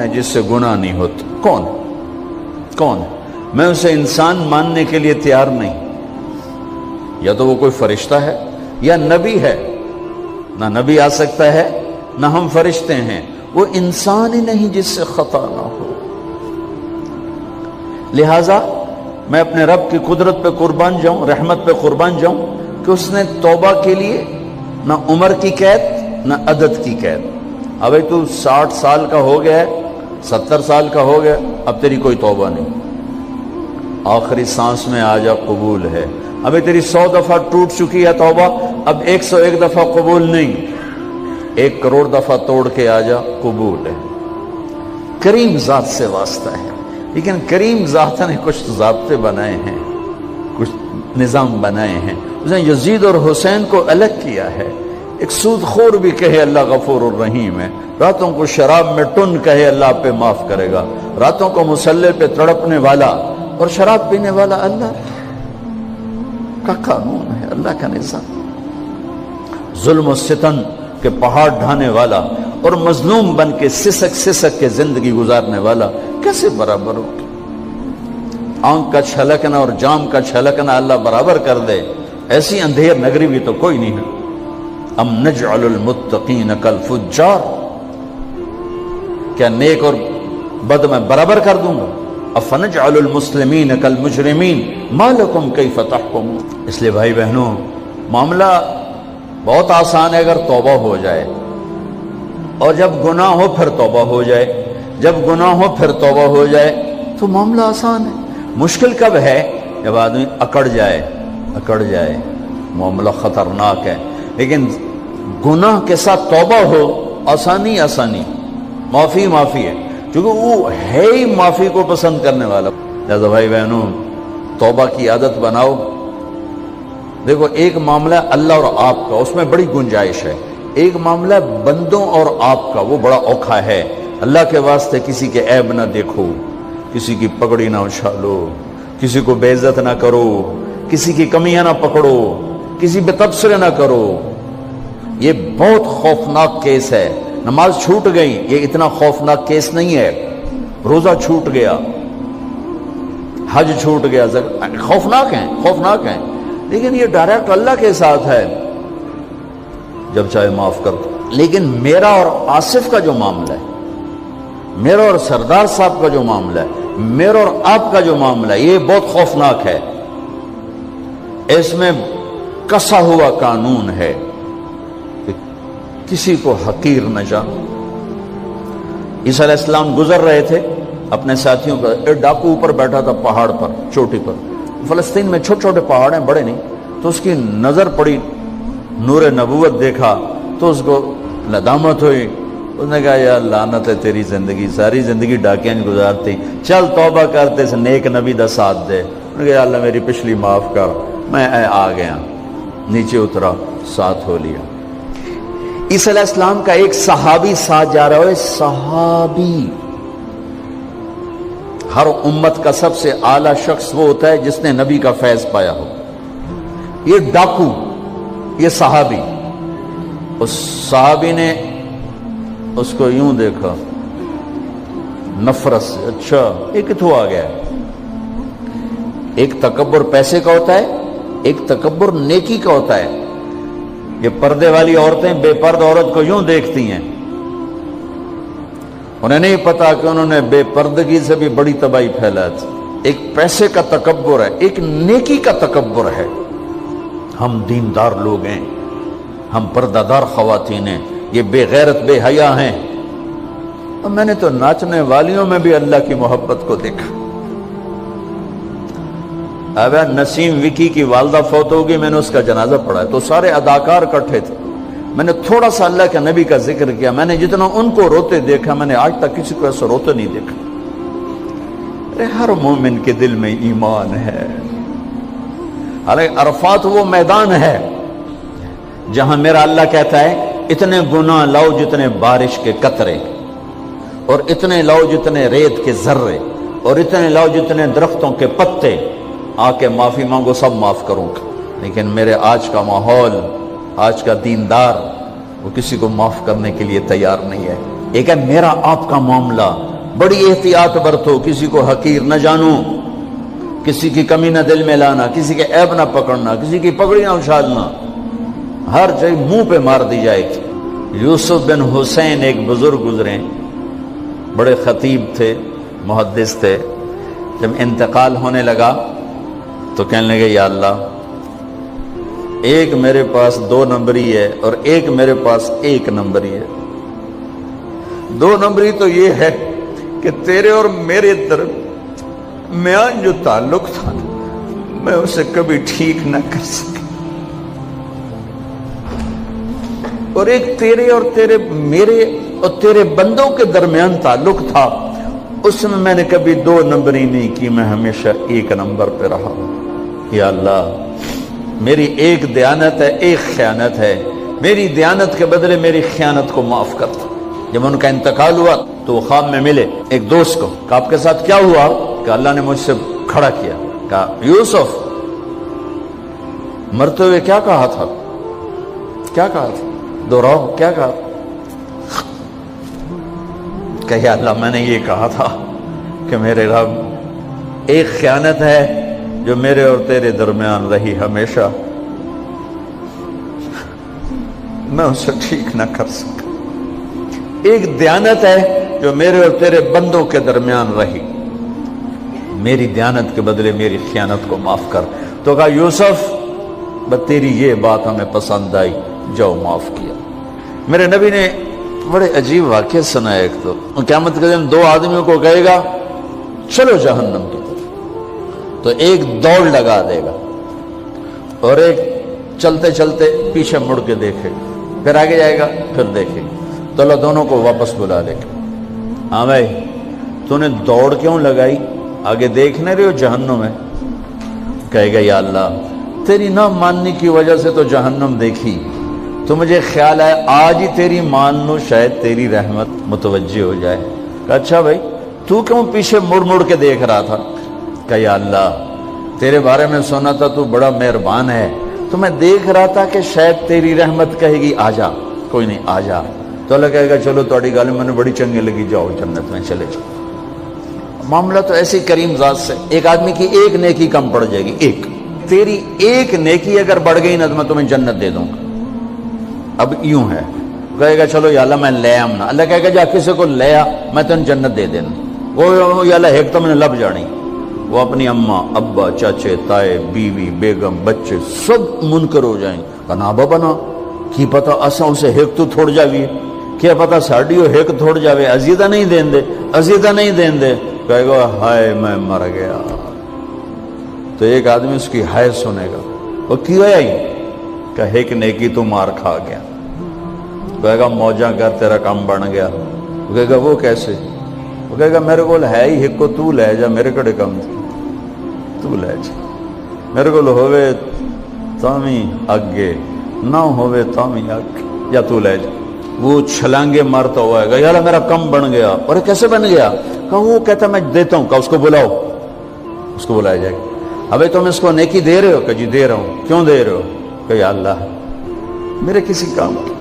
ہے جس سے گناہ نہیں ہوتا؟ کون ہے؟ میں اسے انسان ماننے کے لیے تیار نہیں. یا تو وہ کوئی فرشتہ ہے یا نبی ہے. نہ نبی آ سکتا ہے نہ ہم فرشتے ہیں. وہ انسان ہی نہیں جس سے خطا نہ ہو. لہذا میں اپنے رب کی قدرت پہ قربان جاؤں, رحمت پہ قربان جاؤں کہ اس نے توبہ کے لیے نہ عمر کی قید نہ عدد کی قید. ابھی تو 60 سال کا ہو گیا ہے, 70 سال کا ہو گیا, اب تیری کوئی توبہ نہیں, آخری سانس میں آ جا قبول ہے. ابھی تیری 100 دفعہ ٹوٹ چکی ہے توبہ, اب 101 دفعہ قبول نہیں, 1 کروڑ دفعہ توڑ کے آ جا قبول ہے. کریم ذات سے واسطہ ہے. لیکن کریم ذات نے کچھ ضابطے بنائے ہیں, کچھ نظام بنائے ہیں. اس نے یزید اور حسین کو الگ کیا ہے. ایک سود خور بھی کہے اللہ غفور الرحیم ہے, راتوں کو شراب میں ٹن کہے اللہ پہ معاف کرے گا, راتوں کو مصلی پہ تڑپنے والا اور شراب پینے والا اللہ کا قانون ہے, اللہ کا نظام. ظلم و ستم کے پہاڑ ڈھانے والا اور مظلوم بن کے سسک کے زندگی گزارنے والا کیسے برابر ہو؟ آنکھ کا چھلکنا اور جام کا چھلکنا اللہ برابر کر دے, ایسی اندھیر نگری بھی تو کوئی نہیں ہے. ام نجعل المتقین کالفجار, کیا نیک اور بد میں برابر کر دوں گا؟ افنجعل المسلمین کالمجرمین ما لکم کیف تحکمون. اس لیے بھائی بہنوں, معاملہ بہت آسان ہے اگر توبہ ہو جائے, اور جب گناہ ہو پھر توبہ ہو جائے, جب گناہ ہو پھر توبہ ہو جائے تو معاملہ آسان ہے. مشکل کب ہے؟ جب آدمی اکڑ جائے, معاملہ خطرناک ہے. لیکن گناہ کے ساتھ توبہ ہو, آسانی, معافی ہے, کیونکہ وہ ہے ہی معافی کو پسند کرنے والا. لہذا بھائی بہنوں, توبہ کی عادت بناؤ. دیکھو, ایک معاملہ اللہ اور آپ کا, اس میں بڑی گنجائش ہے. ایک معاملہ بندوں اور آپ کا, وہ بڑا اوکھا ہے. اللہ کے واسطے کسی کے عیب نہ دیکھو, کسی کی پگڑی نہ اچھالو, کسی کو بے عزت نہ کرو, کسی کی کمیاں نہ پکڑو, کسی پہ تبصرے نہ کرو. یہ بہت خوفناک کیس ہے. نماز چھوٹ گئی, یہ اتنا خوفناک کیس نہیں ہے. روزہ چھوٹ گیا, حج چھوٹ گیا, خوفناک ہیں, لیکن یہ ڈائریکٹ اللہ کے ساتھ ہے, جب چاہے معاف کر دو. لیکن میرا اور آصف کا جو معاملہ ہے, میرا اور سردار صاحب کا جو معاملہ ہے, میرا اور آپ کا جو معاملہ ہے, یہ بہت خوفناک ہے. اس میں کسا ہوا قانون ہے کہ کسی کو حقیر نہ جانو. عیسیٰ علیہ السلام گزر رہے تھے اپنے ساتھیوں کا, ایک ڈاکو اوپر بیٹھا تھا پہاڑ پر, چوٹی پر. فلسطین میں چھوٹے چھوٹے پہاڑ ہیں, بڑے نہیں. تو اس کی نظر پڑی, نور نبوت دیکھا تو اس کو ندامت ہوئی. اس نے کہا یا لعنت ہے تیری زندگی, ساری زندگی ڈاکیاں گزارتی, چل توبہ کرتے سے نیک نبی دا ساتھ دے. انہوں نے کہا یا اللہ میری پچھلی معاف کر, میں آ گیا, نیچے اترا, ساتھ ہو لیا. عیسیٰ علیہ السلام کا ایک صحابی ساتھ جا رہا ہے. صحابی, ہر امت کا سب سے اعلیٰ شخص وہ ہوتا ہے جس نے نبی کا فیض پایا ہو. یہ ڈاکو, یہ صحابی. اس صحابی نے اس کو یوں دیکھا نفرت سے, اچھا یہ کتوں آ گیا. ایک تکبر پیسے کا ہوتا ہے, ایک تکبر نیکی کا ہوتا ہے. یہ پردے والی عورتیں بے پرد عورت کو یوں دیکھتی ہیں, انہیں نہیں پتا کہ انہوں نے بے پردگی سے بھی بڑی تباہی پھیلا تھی. ایک پیسے کا تکبر ہے, ایک نیکی کا تکبر ہے. ہم دیندار لوگ ہیں, ہم پردہ دار خواتین ہیں, یہ بے غیرت بے حیا ہیں. اور میں نے تو ناچنے والیوں میں بھی اللہ کی محبت کو دیکھا. اب نسیم وکی کی والدہ فوت ہوگی, میں نے اس کا جنازہ پڑھا ہے, تو سارے اداکار اکٹھے تھے. میں نے تھوڑا سا اللہ کے نبی کا ذکر کیا. میں نے جتنا ان کو روتے دیکھا, میں نے آج تک کسی کو ایسا روتے نہیں دیکھا. ارے ہر مومن کے دل میں ایمان ہے. حالانکہ عرفات وہ میدان ہے جہاں میرا اللہ کہتا ہے اتنے گناہ لاؤ جتنے بارش کے قطرے, اور اتنے لاؤ جتنے ریت کے ذرے, اور اتنے لاؤ جتنے درختوں کے پتے, آ کے معافی مانگو, سب معاف کروں گا. لیکن میرے آج کا ماحول, آج کا دیندار, وہ کسی کو معاف کرنے کے لیے تیار نہیں ہے. ایک ہے میرا آپ کا معاملہ, بڑی احتیاط برتو، کسی کو حقیر نہ جانو، کسی کی کمی نہ دل میں لانا، کسی کے عیب نہ پکڑنا، کسی کی پگڑی نہ اچھالنا، ہر چیز منہ پہ مار دی جائے گی۔ یوسف بن حسین ایک بزرگ گزرے، بڑے خطیب تھے، محدث تھے۔ جب انتقال ہونے لگا تو کہنے لگے یا اللہ، ایک میرے پاس 2 نمبری ہے اور ایک میرے پاس 1 نمبری ہے۔ 2 نمبری تو یہ ہے کہ تیرے اور میرے درمیان جو تعلق تھا میں اسے کبھی ٹھیک نہ کر سکا، اور ایک تیرے اور میرے اور تیرے بندوں کے درمیان تعلق تھا، اس میں نے کبھی 2 نمبری نہیں کی، میں ہمیشہ 1 نمبر پہ رہا۔ یا اللہ، میری ایک دیانت ہے، ایک خیانت ہے، میری دیانت کے بدلے میری خیانت کو معاف کر دو۔ جب ان کا انتقال ہوا تو وہ خواب میں ملے ایک دوست کو، کہ آپ کے ساتھ کیا ہوا؟ کہ اللہ نے مجھ سے کھڑا کیا، کہا یوسف مرتے ہوئے کیا کہا تھا؟ کیا کہا تھا؟ دوہراؤ، کیا کہا؟ کہ یا اللہ، میں نے یہ کہا تھا کہ میرے رب، ایک خیانت ہے جو میرے اور تیرے درمیان رہی ہمیشہ، میں اسے ٹھیک نہ کر سکا۔ ایک دیانت ہے جو میرے اور تیرے بندوں کے درمیان رہی، میری دیانت کے بدلے میری خیانت کو معاف کر۔ تو کہا یوسف، بس تیری یہ بات ہمیں پسند آئی، جاؤ معاف کیا۔ میرے نبی نے بڑے عجیب واقعہ سنا ہے۔ ایک تو قیامت کے دن 2 آدمیوں کو کہے گا چلو جہنم کی طرف، تو ایک دوڑ لگا دے گا اور ایک چلتے چلتے پیچھے مڑ کے دیکھے، پھر آگے جائے گا، پھر دیکھے گا، تو اللہ دونوں کو واپس بلا لے گا۔ ہاں بھائی، تو نے دوڑ کیوں لگائی؟ آگے دیکھ نہیں رہے ہو جہنم ہے؟ کہے گا یا اللہ، تیری نہ ماننے کی وجہ سے تو جہنم دیکھی، تو مجھے خیال ہے آج ہی تیری مان لوں، شاید تیری رحمت متوجہ ہو جائے۔ کہا اچھا بھائی، تو کیوں پیچھے مڑ مڑ کے دیکھ رہا تھا؟ کہ یا اللہ، تیرے بارے میں سنا تھا تو بڑا مہربان ہے، تو میں دیکھ رہا تھا کہ شاید تیری رحمت کہے گی آ جا۔ کوئی نہیں، آ جا۔ تو اللہ کہے گا چلو تھوڑی گل میں نے بڑی چنگی لگی، جاؤ جنت میں چلے جاؤ۔ معاملہ تو ایسی کریم ذات سے، ایک آدمی کی ایک نیکی کم پڑ جائے گی، ایک تیری ایک نیکی اگر بڑھ گئی نا تو میں تمہیں جنت دے دوں گا۔ اب یوں ہے، کہے گا چلو یا اللہ میں لے آمنا، اللہ کہے گا جا کسی کو لے آ، میں تمہیں جنت دے دینا۔ وہ یا اللہ ایک تو میں نے لب جانی، وہ اپنی اماں ابا چاچے تائے بیوی بیگم بچے سب منکر ہو جائیں، کہنا بابا نا کی پتہ اسا اسے ایک تو تھوڑ جاوی، کیا پتہ ساڑی ہو ایک تھوڑ جاوے، عزیزہ نہیں دین دے، عزیزہ نہیں دین دے۔ کہے گا ہائے میں مر گیا۔ تو ایک آدمی اس کی ہائے سنے گا، وہ کیوں آئی؟ کہ ایک نیکی تو مار کھا گیا۔ کہے گا موجاں کر تیرا کام بن گیا۔ وہ کہے گا وہ کیسے؟ وہ کہے گا میرے کو ہے ہی ایک کو، تو لے جا، میرے کڑے کم تو لے جا، میرے کو ہوئے تامی اگے نہ ہوئے تامی اگے، یا تو لے جا۔ وہ چھلانگے مارتا ہوا ہے گا یار میرا کم بن گیا۔ اور کیسے بن گیا؟ کہ وہ کہتا میں دیتا ہوں، کہ اس کو بلاؤ، اس کو بلایا جائے گا۔ ابھی تم اس کو نیکی دے رہے ہو؟ کہ جی دے رہا ہوں۔ کیوں دے رہے ہو؟ کہ یا اللہ میرے کسی کام کی،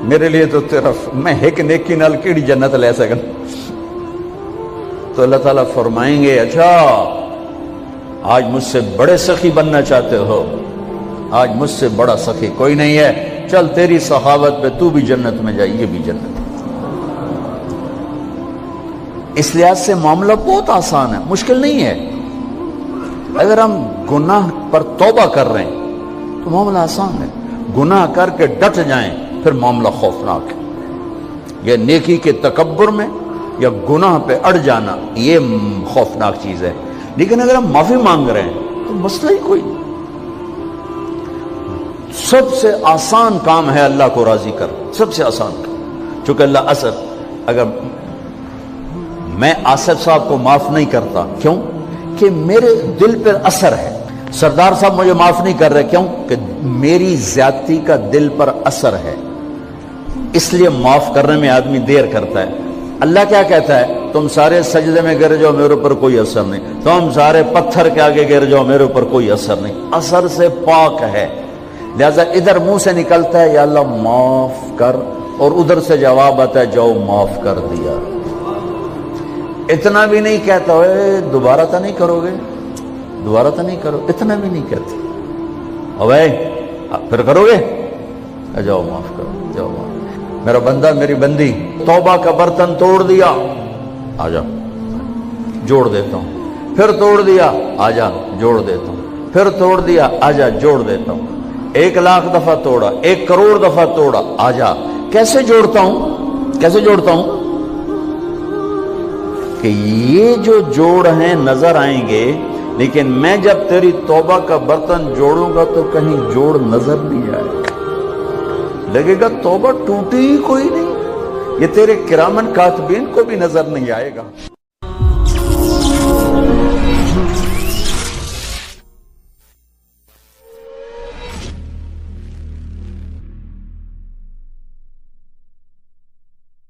میرے لیے تو تیرا، میں ایک نیکی نال کیڑی جنت لے سکن۔ تو اللہ تعالیٰ فرمائیں گے اچھا آج مجھ سے بڑے سخی بننا چاہتے ہو؟ آج مجھ سے بڑا سخی کوئی نہیں ہے، چل تیری سخاوت پہ تو بھی جنت میں جائے، یہ بھی جنت۔ اس لحاظ سے معاملہ بہت آسان ہے، مشکل نہیں ہے۔ اگر ہم گناہ پر توبہ کر رہے ہیں تو معاملہ آسان ہے، گناہ کر کے ڈٹ جائیں پھر معاملہ خوفناک ہے۔ یہ نیکی کے تکبر میں یا گناہ پہ اڑ جانا یہ خوفناک چیز ہے۔ لیکن اگر ہم معافی مانگ رہے ہیں تو مسئلہ ہی کوئی نہیں۔ سب سے آسان کام ہے اللہ کو راضی کر، سب سے آسان کام۔ چونکہ اللہ اگر میں آصف صاحب کو معاف نہیں کرتا، کیوں؟ کہ میرے دل پر اثر ہے۔ سردار صاحب مجھے معاف نہیں کر رہے، کیوں؟ کہ میری زیادتی کا دل پر اثر ہے، اس لیے معاف کرنے میں آدمی دیر کرتا ہے۔ اللہ کیا کہتا ہے؟ تم سارے سجدے میں گر جاؤ، میرے اوپر کوئی اثر نہیں۔ تم سارے پتھر کے آگے گر جاؤ، میرے اوپر کوئی اثر نہیں، اثر سے پاک ہے۔ لہذا ادھر منہ سے نکلتا ہے یا اللہ معاف کر، اور ادھر سے جواب آتا ہے جاؤ معاف کر دیا۔ اتنا بھی نہیں کہتا دوبارہ تو نہیں کرو گے، دوبارہ تو نہیں کرو، اتنا بھی نہیں کہتے، پھر کرو گے، جاؤ معاف کرو، جاؤ معاف، میرا بندہ میری بندی توبہ کا برتن توڑ دیا، آ جا جوڑ دیتا ہوں، پھر توڑ دیا، آ جا جوڑ دیتا ہوں، پھر توڑ دیا، آ جا جوڑ دیتا ہوں، 1,00,000 دفعہ توڑا، 1 کروڑ دفعہ توڑا، آ جا، کیسے جوڑتا ہوں، کیسے جوڑتا ہوں؟ کہ یہ جو جوڑ ہیں نظر آئیں گے، لیکن میں جب تیری توبہ کا برتن جوڑوں گا تو کہیں جوڑ نظر نہیں آئے گا، لگے گا توبہ ٹوٹی ہی کوئی نہیں، یہ تیرے کرامن کاتبین کو بھی نظر نہیں آئے گا۔